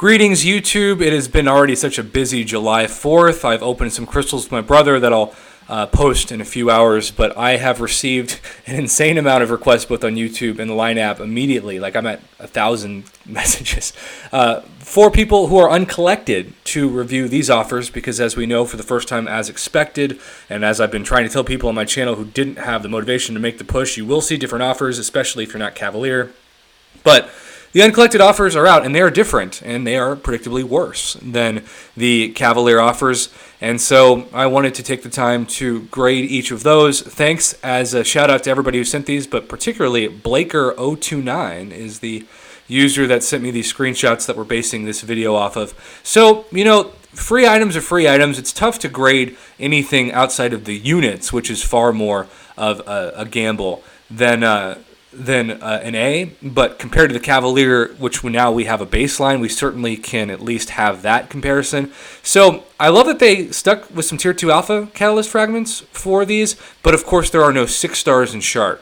Greetings, YouTube. It has been already such a busy July 4th. I've opened some crystals with my brother that I'll post in a few hours, but I have received an insane amount of requests both on YouTube and the Line app immediately. Like, I'm at 1,000 messages for people who are uncollected to review these offers because, as we know, for the first time, as expected, and as I've been trying to tell people on my channel who didn't have the motivation to make the push, you will see different offers, especially if you're not Cavalier. But the uncollected offers are out, and they are different, and they are predictably worse than the Cavalier offers. And so I wanted to take the time to grade each of those. Thanks as a shout out to everybody who sent these, but particularly Blaker029 is the user that sent me these screenshots that we're basing this video off of. So, free items are free items. It's tough to grade anything outside of the units, which is far more of a gamble than an A, but compared to the Cavalier, which now we have a baseline, we certainly can at least have that comparison. So I love that they stuck with some Tier 2 Alpha Catalyst fragments for these, but of course there are no 6 stars inside,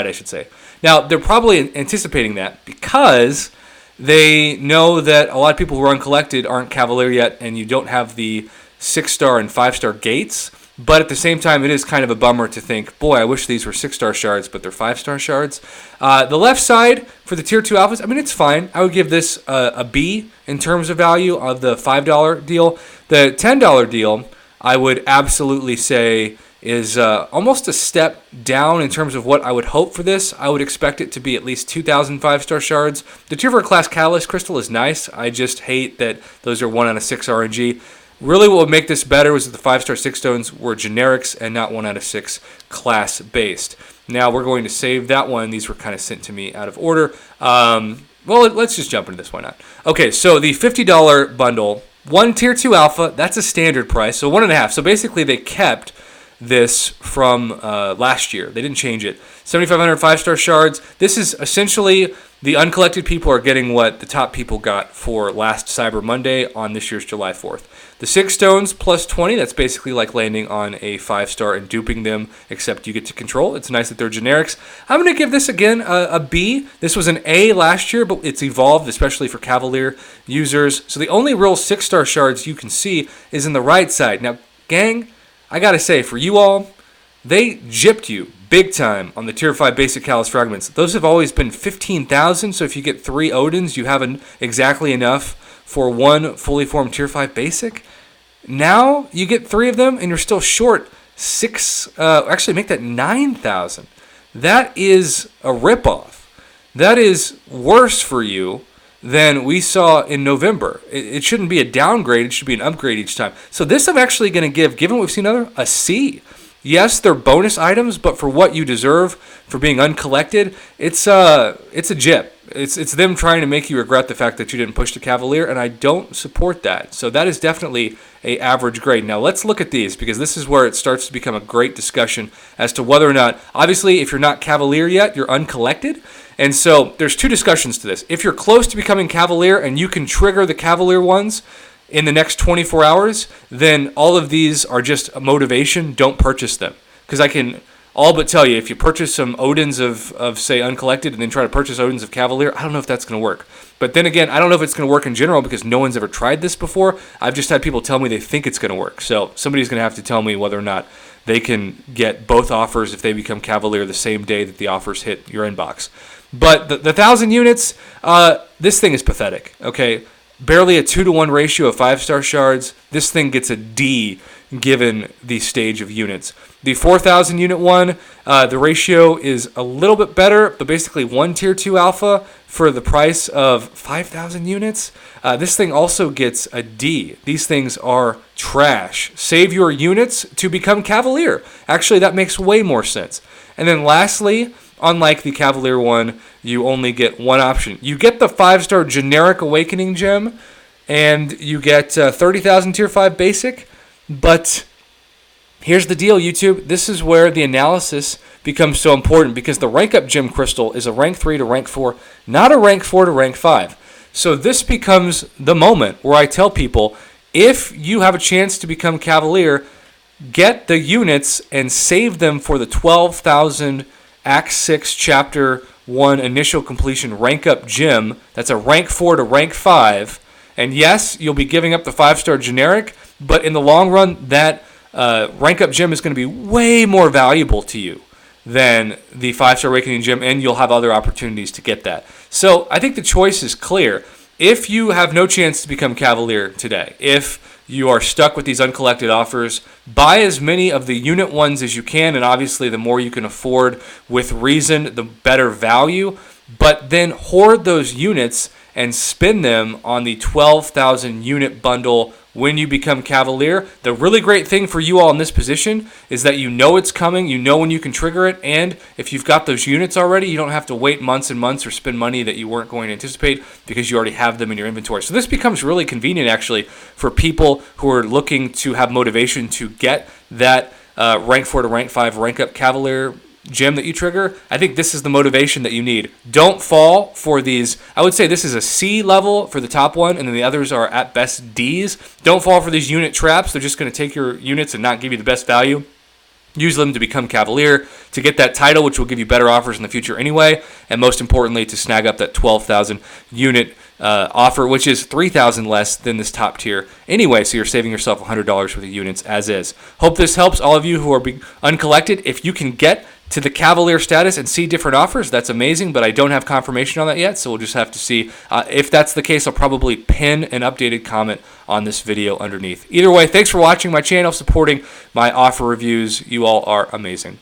I should say. Now, they're probably anticipating that because they know that a lot of people who are uncollected aren't Cavalier yet, and you don't have the 6-star and 5-star gates. But at the same time, it is kind of a bummer to think, boy, I wish these were 6-star shards, but they're 5-star shards. The left side for the Tier 2 Alphas, I mean, it's fine. I would give this a B in terms of value of the $5 deal. The $10 deal, I would absolutely say, is almost a step down in terms of what I would hope for this. I would expect it to be at least 2,000 5-star shards. The Tier 4 class Catalyst Crystal is nice. I just hate that those are 1 out of 6 RNG. Really, what would make this better was that the 5-star 6 stones were generics and not 1 out of 6 class-based. Now, we're going to save that one. These were kind of sent to me out of order. Well, let's just jump into this. Why not? Okay, so the $50 bundle, 1 Tier 2 Alpha, that's a standard price, so 1.5. So basically, they kept this from last year. They didn't change it. 7,500 5-star shards. This is essentially the uncollected people are getting what the top people got for last Cyber Monday on this year's July 4th. The 6 stones plus 20, that's basically like landing on a 5-star and duping them, except you get to control. It's nice that they're generics. I'm going to give this, again, a B. This was an A last year, but it's evolved, especially for Cavalier users. So the only real 6-star shards you can see is in the right side. Now, gang, I got to say, for you all, they gypped you big time on the Tier 5 basic Catalyst fragments. Those have always been 15,000, so if you get 3 Odins, you have exactly enough for 1 fully formed Tier 5 basic. Now you get 3 of them, and you're still short 6. Actually, make that 9,000. That is a ripoff. That is worse for you than we saw in November. It shouldn't be a downgrade. It should be an upgrade each time. So this I'm actually going to give, given what we've seen a C. Yes, they're bonus items, but for what you deserve for being uncollected, it's a jip. It's them trying to make you regret the fact that you didn't push the Cavalier, and I don't support that. So that is definitely a average grade. Now let's look at these, because this is where it starts to become a great discussion as to whether or not, obviously, if you're not Cavalier yet, you're uncollected. And so there's 2 discussions to this. If you're close to becoming Cavalier and you can trigger the Cavalier ones in the next 24 hours, then all of these are just a motivation. Don't purchase them. Because I can all but tell you, if you purchase some Odins of say, uncollected, and then try to purchase Odins of Cavalier, I don't know if that's going to work. But then again, I don't know if it's going to work in general because no one's ever tried this before. I've just had people tell me they think it's going to work. So somebody's going to have to tell me whether or not they can get both offers if they become Cavalier the same day that the offers hit your inbox. But the 1,000 units, this thing is pathetic, okay? Barely a 2-to-1 ratio of 5-star shards. This thing gets a D given the stage of units. The 4,000 unit one, the ratio is a little bit better, but basically 1 Tier 2 Alpha for the price of 5,000 units. This thing also gets a D. These things are trash. Save your units to become Cavalier. Actually, that makes way more sense. And then lastly, unlike the Cavalier one, you only get one option. You get the 5-star generic Awakening gem, and you get 30,000 Tier 5 basic. But here's the deal, YouTube. This is where the analysis becomes so important, because the rank up gem crystal is a rank 3 to rank 4, not a rank 4 to rank 5. So this becomes the moment where I tell people, if you have a chance to become Cavalier, get the units and save them for the 12,000 Act 6 Chapter 1 initial completion rank up gem. That's a rank 4 to rank 5. And yes, you'll be giving up the 5-star generic, but in the long run, that rank up gem is going to be way more valuable to you than the 5-star awakening gem, and you'll have other opportunities to get that. So I think the choice is clear. If you have no chance to become Cavalier today, if you are stuck with these uncollected offers, buy as many of the unit ones as you can, and obviously the more you can afford with reason, the better value. But then hoard those units and spend them on the 12,000 unit bundle when you become Cavalier. The really great thing for you all in this position is that you know it's coming, you know when you can trigger it, and if you've got those units already, you don't have to wait months and months or spend money that you weren't going to anticipate because you already have them in your inventory. So this becomes really convenient actually for people who are looking to have motivation to get that rank 4 to rank 5 rank up Cavalier gem that you trigger. I think this is the motivation that you need. Don't fall for these. I would say this is a C level for the top one, and then the others are at best Ds. Don't fall for these unit traps. They're just going to take your units and not give you the best value. Use them to become Cavalier, to get that title, which will give you better offers in the future anyway, and most importantly, to snag up that 12,000 unit offer, which is 3,000 less than this top tier anyway, so you're saving yourself $100 worth of units as is. Hope this helps all of you who are uncollected. If you can get to the Cavalier status and see different offers, that's amazing, but I don't have confirmation on that yet, so we'll just have to see. If that's the case, I'll probably pin an updated comment on this video underneath. Either way, thanks for watching my channel, supporting my offer reviews. You all are amazing.